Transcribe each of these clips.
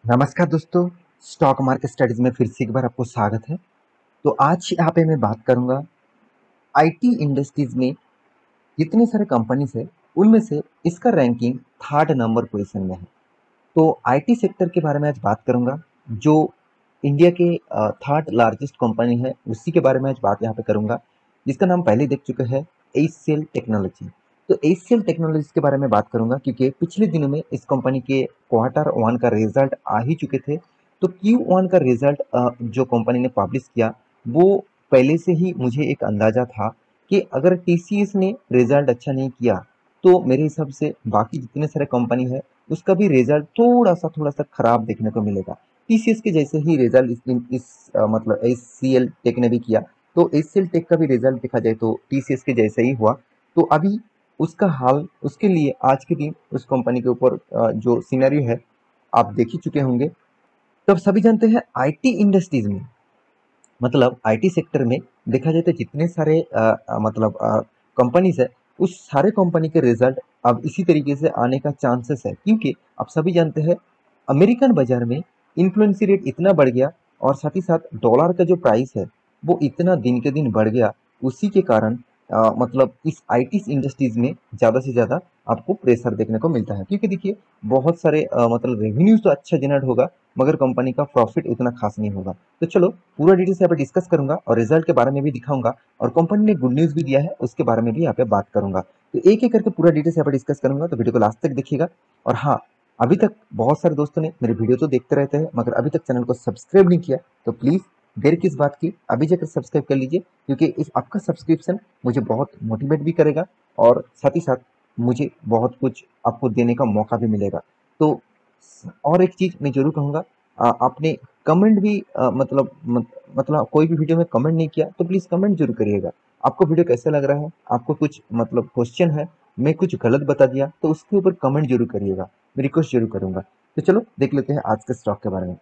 नमस्कार दोस्तों। Stock market studies में फिर से एक बार आपको स्वागत है। तो आज यहाँ पे मैं बात करूँगा आईटी इंडस्ट्रीज में जितने सारे कंपनीज है उनमें से इसका रैंकिंग थर्ड नंबर पोजीशन में है। तो आईटी सेक्टर के बारे में आज बात करूँगा, जो इंडिया के थर्ड लार्जेस्ट कंपनी है उसी के बारे में आज बात यहाँ पे करूँगा, जिसका नाम पहले देख चुके हैं, एचसीएल टेक्नोलॉजी। तो एचसीएल टेक्नोलॉजीज के बारे में बात करूँगा क्योंकि पिछले दिनों में इस कंपनी के क्वार्टर वन का रिजल्ट आ ही चुके थे। तो Q1 का रिजल्ट जो कंपनी ने पब्लिश किया वो पहले से ही मुझे एक अंदाजा था कि अगर टीसीएस ने रिजल्ट अच्छा नहीं किया तो मेरे हिसाब से बाकी जितने सारे कंपनी है उसका भी रिजल्ट थोड़ा सा खराब देखने को मिलेगा। टीसीएस के जैसे ही रिजल्ट मतलब एचसीएल टेक ने भी किया, तो एचसीएल टेक का भी रिजल्ट देखा जाए तो टीसीएस के जैसा ही हुआ। तो अभी उसका हाल, उसके लिए आज के दिन उस कंपनी के ऊपर जो सिनेरियो है आप देख ही चुके होंगे। तो अब सभी जानते हैं आईटी इंडस्ट्रीज में, मतलब आईटी सेक्टर में देखा जाए तो जितने सारे मतलब कंपनीज है उस सारे कंपनी के रिजल्ट अब इसी तरीके से आने का चांसेस है, क्योंकि आप सभी जानते हैं अमेरिकन बाजार में इन्फ्लुएंसी रेट इतना बढ़ गया और साथ ही साथ डॉलर का जो प्राइस है वो इतना दिन के दिन बढ़ गया। उसी के कारण मतलब इस आईटी इंडस्ट्रीज में ज़्यादा से ज़्यादा आपको प्रेशर देखने को मिलता है, क्योंकि देखिए बहुत सारे मतलब रेवेन्यूज तो अच्छा जनरेट होगा मगर कंपनी का प्रॉफिट उतना खास नहीं होगा। तो चलो पूरा डिटेल से यहाँ पे डिस्कस करूंगा और रिजल्ट के बारे में भी दिखाऊंगा, और कंपनी ने गुड न्यूज भी दिया है उसके बारे में भी यहाँ पे बात करूंगा। तो एक एक करके पूरा डिटेल से यहाँ पे डिस्कस करूंगा, तो वीडियो को लास्ट तक देखिएगा। और हाँ, अभी तक बहुत सारे दोस्तों ने मेरे वीडियो तो देखते रहते हैं मगर अभी तक चैनल को सब्सक्राइब नहीं किया, तो प्लीज देर किस बात की, अभी जाकर सब्सक्राइब कर लीजिए, क्योंकि इस आपका सब्सक्रिप्शन मुझे बहुत मोटिवेट भी करेगा और साथ ही साथ मुझे बहुत कुछ आपको देने का मौका भी मिलेगा। तो और एक चीज मैं जरूर कहूंगा, आपने कमेंट भी मतलब कोई भी वीडियो में कमेंट नहीं किया तो प्लीज कमेंट जरूर करिएगा। आपको वीडियो कैसा लग रहा है, आपको कुछ मतलब क्वेश्चन है, मैं कुछ गलत बता दिया तो उसके ऊपर कमेंट जरूर करिएगा, मैं रिक्वेस्ट जरूर करूंगा। तो चलो देख लेते हैं आज के स्टॉक के बारे में।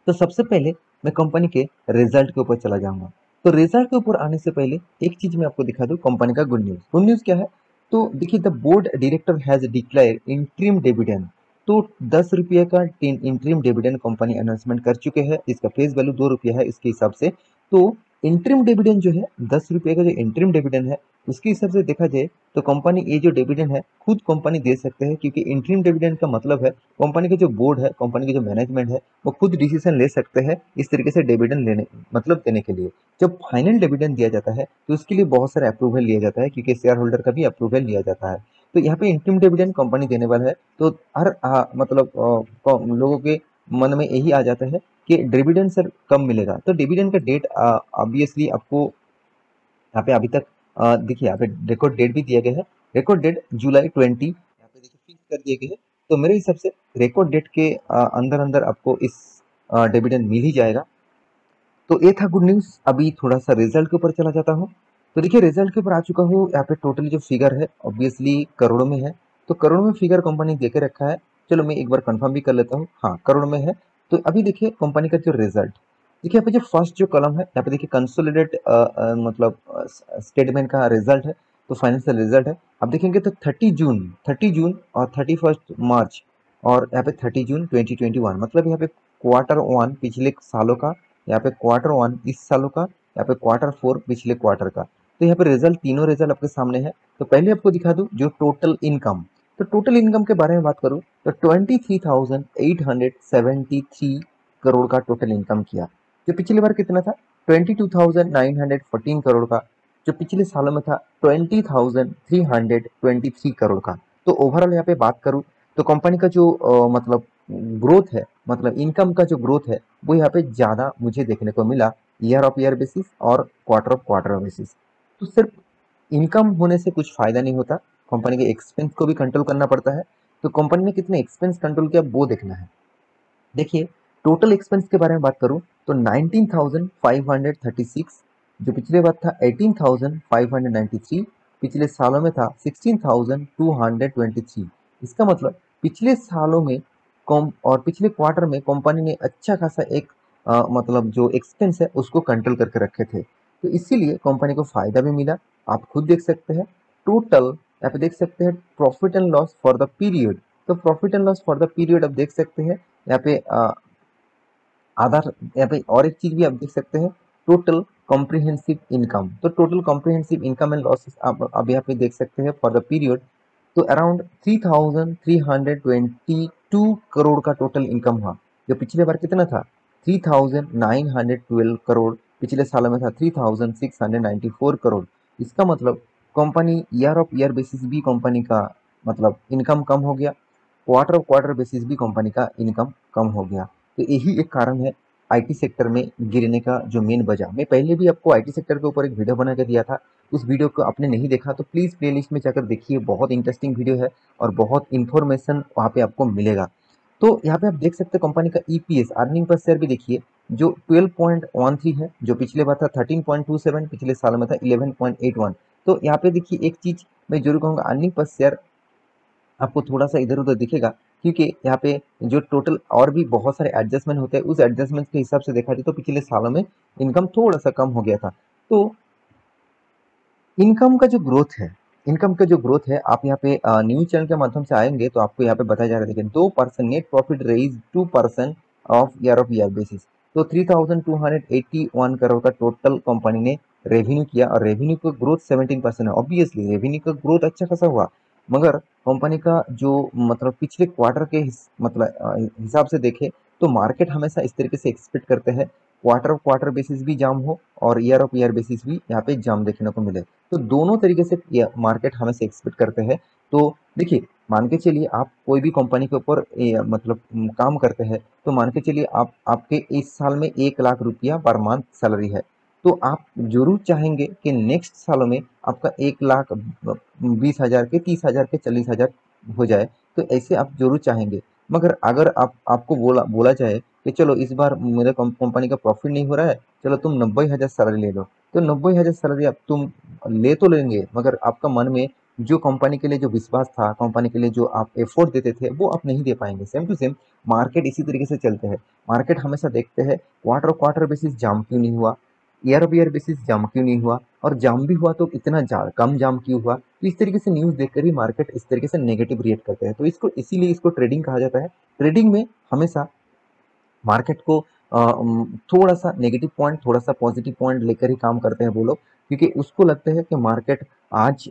तो सबसे पहले मैं कंपनी के रिजल्ट के ऊपर चला जाऊंगा। तो रिजल्ट के ऊपर आने से पहले एक चीज मैं आपको दिखा दूं, कंपनी का गुड न्यूज। गुड न्यूज क्या है? तो देखिए, the board director has declare interim dividend. तो 10 रुपये का इंट्रीम डिविडेंड कंपनी अनाउंसमेंट कर चुके हैं, इसका फेस वैल्यू 2 रुपया है इसके हिसाब से। तो इंट्रीम डिविडेंड जो है 10 रुपये का, जो इंट्रीम डिविडेंड है उसके हिसाब से देखा जाए तो कंपनी ये जो डिविडेंड है खुद कंपनी दे सकते हैं, क्योंकि इंट्रीम डिविडेंड का मतलब है कंपनी का जो बोर्ड है, कंपनी की जो मैनेजमेंट है वो खुद डिसीजन ले सकते हैं इस तरीके से डिविडेंड लेने मतलब देने के लिए। जब फाइनल डिविडेंड दिया जाता है तो उसके लिए बहुत सारा अप्रूवल लिया जाता है, क्योंकि शेयर होल्डर का भी अप्रूवल लिया जाता है। तो यहाँ पे इंटीम डिविडेंड कंपनी देने वाला है, तो हर लोगों के मन में यही आ जाता है कि डिविडेंड सर कम मिलेगा। तो डिविडेंड का डेट ऑब्वियसली आपको यहाँ पे अभी तक देखिए यहाँ पे रिकॉर्ड डेट भी दिया गया है। रिकॉर्ड डेट जुलाई 20 यहाँ पे देखिए फिक्स कर दिए गए हैं। तो मेरे हिसाब से रिकॉर्ड डेट के अंदर अंदर आपको इस डिविडेंड मिल ही जाएगा। तो ये था गुड न्यूज। अभी थोड़ा सा रिजल्ट के ऊपर चला जाता हूँ। तो देखिए रिजल्ट के ऊपर आ चुका हूँ। यहाँ पे टोटली जो फिगर है ऑब्वियसली करोड़ों में है। तो करोड़ों में फिगर कंपनी दे के रखा है। चलो मैं एक बार कंफर्म भी कर लेता हूँ, हाँ करोड़ में है। तो अभी देखिए कंपनी का जो रिजल्ट, देखिए यहाँ पे जो फर्स्ट जो कलम है यहाँ पे देखिए कंसोलिडेट मतलब स्टेटमेंट का रिजल्ट है, तो फाइनेंशियल रिजल्ट है। अब देखेंगे तो 30 जून और 31 मार्च, और यहाँ पे 30 जून 2021, मतलब यहाँ पे क्वार्टर वन पिछले सालों का, यहाँ पे क्वार्टर वन इस सालों का, यहाँ पे क्वार्टर फोर पिछले क्वार्टर का। तो यहाँ पे रिजल्ट, तीनों रिजल्ट आपके सामने है। तो पहले आपको दिखा दूं जो टोटल इनकम। तो टोटल इनकम के बारे में बात करूं तो 23,873 करोड़ का टोटल इनकम किया, जो पिछली बार कितना था 22,914 करोड़ का, जो पिछले सालों में था 20,323 करोड़ का। तो ओवरऑल यहाँ पे बात करूं तो कंपनी का जो मतलब ग्रोथ है, मतलब इनकम का जो ग्रोथ है वो यहाँ पे ज़्यादा मुझे देखने को मिला ईयर ऑफ ईयर बेसिस और क्वार्टर ऑफ क्वार्टर बेसिस। तो सिर्फ इनकम होने से कुछ फायदा नहीं होता, कंपनी के एक्सपेंस को भी कंट्रोल करना पड़ता है। तो कंपनी ने कितने एक्सपेंस कंट्रोल किया वो देखना है। देखिए टोटल एक्सपेंस के बारे में बात करूं तो 19,536, जो पिछले बार था 18,593, पिछले सालों में था 16,223। इसका मतलब पिछले सालों में कम और पिछले क्वार्टर में कंपनी ने अच्छा खासा एक मतलब जो एक्सपेंस है उसको कंट्रोल करके रखे थे, तो इसीलिए कंपनी को फायदा भी मिला। आप खुद देख सकते हैं टोटल, यहाँ पे देख सकते हैं profit and loss for the period. तो profit and loss for the period आप देख सकते हैं यहाँ पे आधार, यहाँ पे और एक चीज भी आप देख सकते हैं, टोटल कॉम्प्रिहेंसिव इनकम। तो total comprehensive income and losses आप अब यहाँ पे देख सकते हैं फॉर द पीरियड। तो अराउंड 3,322 करोड़ का टोटल इनकम हुआ, जो पिछले बार कितना था 3,912 करोड़, पिछले सालों में था 3,694 करोड़। इसका मतलब company year of year basis भी कंपनी का मतलब इनकम कम हो गया, क्वार्टर ऑफ क्वार्टर बेसिस भी कंपनी का इनकम कम हो गया। तो यही एक कारण है आईटी सेक्टर में गिरने का जो मेन वजह। मैं पहले भी आपको आईटी सेक्टर के ऊपर एक वीडियो बना के दिया था, उस वीडियो को आपने नहीं देखा तो प्लीज़ प्लेलिस्ट में जाकर देखिए, बहुत इंटरेस्टिंग वीडियो है और बहुत इन्फॉर्मेशन वहाँ पे आपको मिलेगा। तो यहाँ पे आप देख सकते हैं कंपनी का ईपीएस अर्निंग पर शेयर भी देखिए, जो 12.13 है, जो पिछले बार था 13.27, पिछले साल में था 11.81। तो यहाँ पे देखिए एक चीज मैं जरूर कहूँगा, अर्निंग पर शेयर आपको थोड़ा सा इधर उधर दिखेगा, क्योंकि यहाँ पे जो टोटल और भी बहुत सारे एडजस्टमेंट होते हैं, उस एडजस्टमेंट के हिसाब से देखा जाए तो पिछले सालों में इनकम थोड़ा सा कम हो गया था। तो इनकम का जो ग्रोथ है, इनकम का जो ग्रोथ है, आप यहाँ पे न्यूज चैनल के माध्यम से आएंगे तो आपको यहाँ पे बताया जा रहा है, देखिए 2% net profit raise 2% of year basis. तो 3,281 करोड़ का टोटल कंपनी ने रेवेन्यू किया, और रेवेन्यू का ग्रोथ 17% है। ऑब्वियसली रेवेन्यू का ग्रोथ अच्छा खासा हुआ, मगर कंपनी का जो मतलब पिछले क्वार्टर के मतलब हिसाब से देखे तो मार्केट हमेशा इस तरीके से एक्सपेक्ट करते हैं, क्वार्टर ऑफ क्वार्टर बेसिस भी जाम हो और ईयर ऑफ ईयर बेसिस भी यहाँ पे जाम देखने को मिले। तो दोनों तरीके से मार्केट हमेशा एक्सपेक्ट करते हैं। तो देखिए, मान के चलिए आप कोई भी कंपनी के ऊपर मतलब काम करते हैं, तो मान के चलिए आप आपके इस साल में 1 लाख रुपया पर मंथ सैलरी है, तो आप जरूर चाहेंगे कि नेक्स्ट सालों में आपका 1,20,000 के 30,000 के 40,000 हो जाए। तो ऐसे आप जरूर चाहेंगे, मगर अगर आपको बोला बोला जाए कि चलो इस बार मेरे कंपनी का प्रॉफिट नहीं हो रहा है, चलो तुम 90,000 सैलरी ले लो, तो 90,000 सैलरी आप तुम ले तो लेंगे, मगर आपका मन में जो कंपनी के लिए जो विश्वास था, कंपनी के लिए जो आप एफर्ट देते थे, वो आप नहीं दे पाएंगे। सेम टू सेम मार्केट इसी तरीके से चलते हैं। मार्केट हमेशा देखते हैं क्वार्टर बेसिस जाम क्यों नहीं हुआ, ईयर ऑफ ईयर बेसिस जाम क्यों नहीं हुआ, और जाम भी हुआ तो इतना कम जाम क्यों हुआ। तो इस तरीके से न्यूज देखकर ही मार्केट इस तरीके से नेगेटिव रिएक्ट करते हैं। तो इसको इसीलिए इसको ट्रेडिंग कहा जाता है। ट्रेडिंग में हमेशा मार्केट को थोड़ा सा नेगेटिव पॉइंट, थोड़ा सा पॉजिटिव पॉइंट लेकर ही काम करते हैं वो लोग, क्योंकि उसको लगता है कि मार्केट आज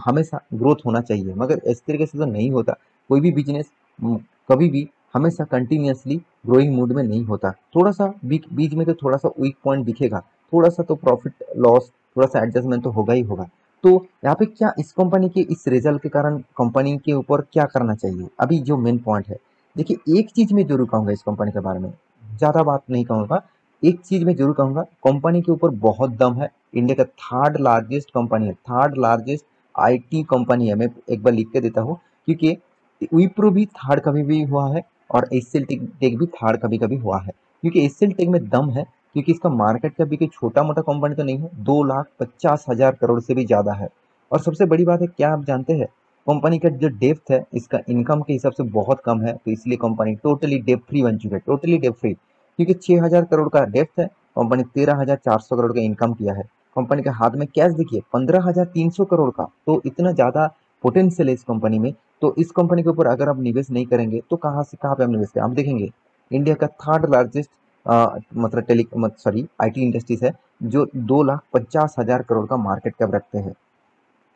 हमेशा ग्रोथ होना चाहिए, मगर इस तरीके से तो नहीं होता। कोई भी बिजनेस कभी भी हमेशा कंटिन्यूअसली ग्रोइंग मूड में नहीं होता। थोड़ा सा बीच बीच में तो थोड़ा सा वीक पॉइंट दिखेगा, थोड़ा सा तो प्रॉफिट लॉस, थोड़ा सा एडजस्टमेंट तो होगा ही होगा। तो यहाँ पे क्या इस कंपनी के इस रिजल्ट के कारण कंपनी के ऊपर क्या करना चाहिए, अभी जो मेन पॉइंट है। देखिए, एक चीज मैं जरूर कहूंगा इस कंपनी के बारे में, ज्यादा बात नहीं कहूंगा, एक चीज मैं जरूर कहूंगा, कंपनी के ऊपर बहुत दम है। इंडिया का थर्ड लार्जेस्ट कंपनी है, थर्ड लार्जेस्ट आईटी कंपनी है। मैं एक बार लिख के देता हूँ, क्योंकि विप्रो भी थर्ड कभी भी हुआ है और एचसीएल टेक भी थर्ड कभी कभी हुआ है, क्योंकि एचसीएल टेक में दम है, क्योंकि इसका मार्केट कैप भी कोई छोटा मोटा कंपनी तो नहीं है, 2,50,000 करोड़ से भी ज्यादा है। और सबसे बड़ी बात है, क्या आप जानते हैं कंपनी का जो डेप्थ है इसका इनकम के हिसाब से बहुत कम है, तो इसलिए कंपनी टोटली डेप फ्री बन चुकी है, टोटली डेप फ्री। क्योंकि 6,000 करोड़ का डेप्थ है, कंपनी 13,400 करोड़ का इनकम किया है। कंपनी के हाथ में कैश देखिए 15,300 करोड़ का, तो इतना ज्यादा पोटेंशियल है इस कंपनी में। तो इस कंपनी के ऊपर अगर आप निवेश नहीं करेंगे तो कहाँ से कहाँ पे आप निवेश करें। आप देखेंगे इंडिया का थर्ड लार्जेस्ट मतलब सॉरी आईटी इंडस्ट्रीज है, जो 2,50,000 करोड़ का मार्केट कैप रखते हैं।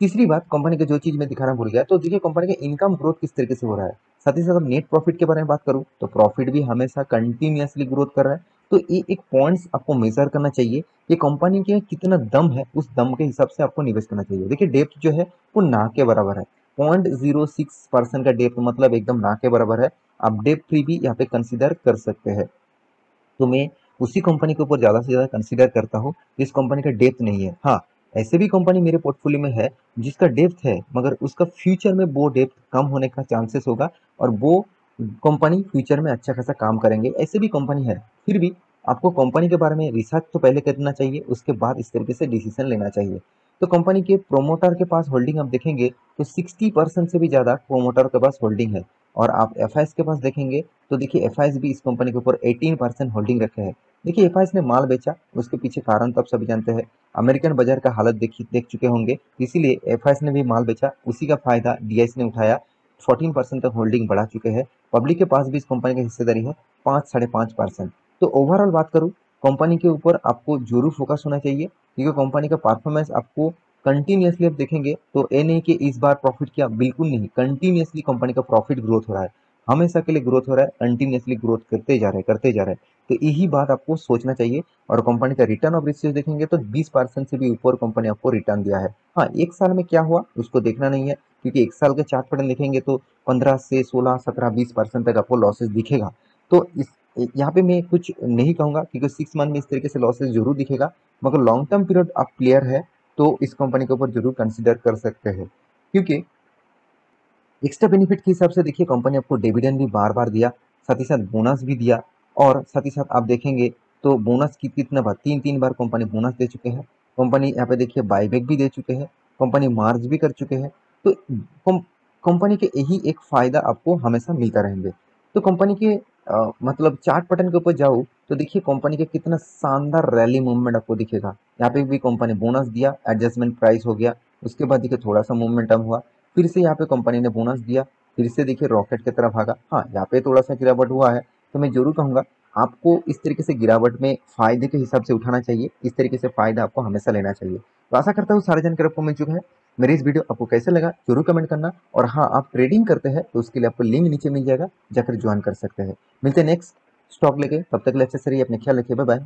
तीसरी बात, कंपनी का जो चीज मैं दिखाना भूल गया, तो देखिए कंपनी का इनकम ग्रोथ किस तरीके से हो रहा है। साथ ही साथ नेट प्रॉफिट के बारे में बात करूं तो प्रॉफिट भी हमेशा कंटिन्यूअसली ग्रोथ कर रहा है। तो ये एक पॉइंट्स आपको मेजर करना चाहिए कि कंपनी के कितना दम है, उस दम के हिसाब से आपको निवेश करना चाहिए। देखिए डेप्थ जो है वो ना के बराबर है, 0.06% का डेप्थ, मतलब एकदम ना के बराबर है। आप डेप्थ फ्री भी यहाँ पे कंसिडर कर सकते हैं। तो मैं उसी कंपनी के ऊपर ज़्यादा से ज़्यादा कंसीडर करता हूँ जिस कंपनी का डेप्थ नहीं है। हाँ, ऐसे भी कंपनी मेरे पोर्टफोलियो में है जिसका डेप्थ है, मगर उसका फ्यूचर में वो डेप्थ कम होने का चांसेस होगा, और वो कंपनी फ्यूचर में अच्छा खासा काम करेंगे, ऐसे भी कंपनी है। फिर भी आपको कंपनी के बारे में रिसर्च तो पहले करना चाहिए, उसके बाद इस तरीके से डिसीजन लेना चाहिए। तो कंपनी के प्रोमोटर के पास होल्डिंग आप देखेंगे तो 60% से भी ज़्यादा प्रोमोटर के पास होल्डिंग है। और आप एफआईएस के पास देखेंगे तो देखिए एफआईएस भी इस कंपनी के ऊपर 18% होल्डिंग रखे हैं। देखिए एफआईएस ने माल बेचा, उसके पीछे कारण तो आप सभी जानते हैं, अमेरिकन बाजार का हालत देख चुके होंगे, इसीलिए एफआईएस ने भी माल बेचा, उसी का फायदा डीआईएस ने उठाया। 14% तक होल्डिंग बढ़ा चुके हैं। पब्लिक के पास भी इस कंपनी की हिस्सेदारी है 5-5.5%। तो ओवरऑल बात करूँ, कंपनी के ऊपर आपको जरूर फोकस होना चाहिए, क्योंकि कंपनी का परफॉर्मेंस आपको कंटिन्यूसली आप देखेंगे तो ये नहीं कि इस बार प्रॉफिट किया, बिल्कुल नहीं, कंटिन्यूसली कंपनी का प्रॉफिट ग्रोथ हो रहा है, हमेशा के लिए ग्रोथ हो रहा है, कंटिन्यूसली ग्रोथ करते जा रहे हैं, करते जा रहे हैं। तो यही बात आपको सोचना चाहिए। और कंपनी का रिटर्न ऑफ रेशियो देखेंगे तो 20% से भी ऊपर कंपनी आपको रिटर्न दिया है। हाँ, एक साल में क्या हुआ उसको देखना नहीं है, क्योंकि एक साल के चार्ट पैटर्न देखेंगे तो 15 से 16, 17, 20% तक आपको लॉसेस दिखेगा। तो इस यहाँ पे मैं कुछ नहीं कहूंगा, क्योंकि 6 मंथ में इस तरीके से लॉसेस जरूर दिखेगा, मगर लॉन्ग टर्म पीरियड आप प्लेयर है तो इस कंपनी के ऊपर जरूर कंसिडर कर सकते हैं। क्योंकि एक्स्ट्रा बेनिफिट के हिसाब से देखिए, कंपनी आपको डिविडेंड भी बार बार दिया, साथ ही साथ बोनस भी दिया। और साथ ही साथ आप देखेंगे तो बोनस की कितना बार, 3-3 बार कंपनी बोनस दे चुके हैं। कंपनी यहाँ पे देखिए बाईबैक भी दे चुके हैं, कंपनी मार्ज भी कर चुके हैं। तो कंपनी के यही एक फायदा आपको हमेशा मिलता रहेंगे। तो कंपनी के मतलब चार्ट पैटर्न के ऊपर जाऊँ तो देखिए कंपनी के कितना शानदार रैली मूवमेंट आपको दिखेगा। यहाँ पे भी कंपनी बोनस दिया, एडजस्टमेंट प्राइस हो गया, उसके बाद देखिए थोड़ा सा मोमेंटम हुआ, फिर से यहाँ पे कंपनी ने बोनस दिया, फिर से देखिए रॉकेट की तरफ भागा। हाँ, यहाँ पे थोड़ा सा गिरावट हुआ है, तो मैं जरूर कहूंगा आपको इस तरीके से गिरावट में फायदे के हिसाब से उठाना चाहिए, इस तरीके से फायदा आपको हमेशा लेना चाहिए। तो आशा करता हूँ सारे जानकारी आपको मिल चुका है। मेरी इस वीडियो आपको कैसे लगा जरूर कमेंट करना। और हाँ, आप ट्रेडिंग करते हैं तो उसके लिए आपको लिंक नीचे मिल जाएगा, जाकर ज्वाइन कर सकते हैं। मिलते हैं नेक्स्ट स्टॉक लेके, तब तक के लिए अच्छे से रहिए, अपने ख्याल रखिए, बाय बाय।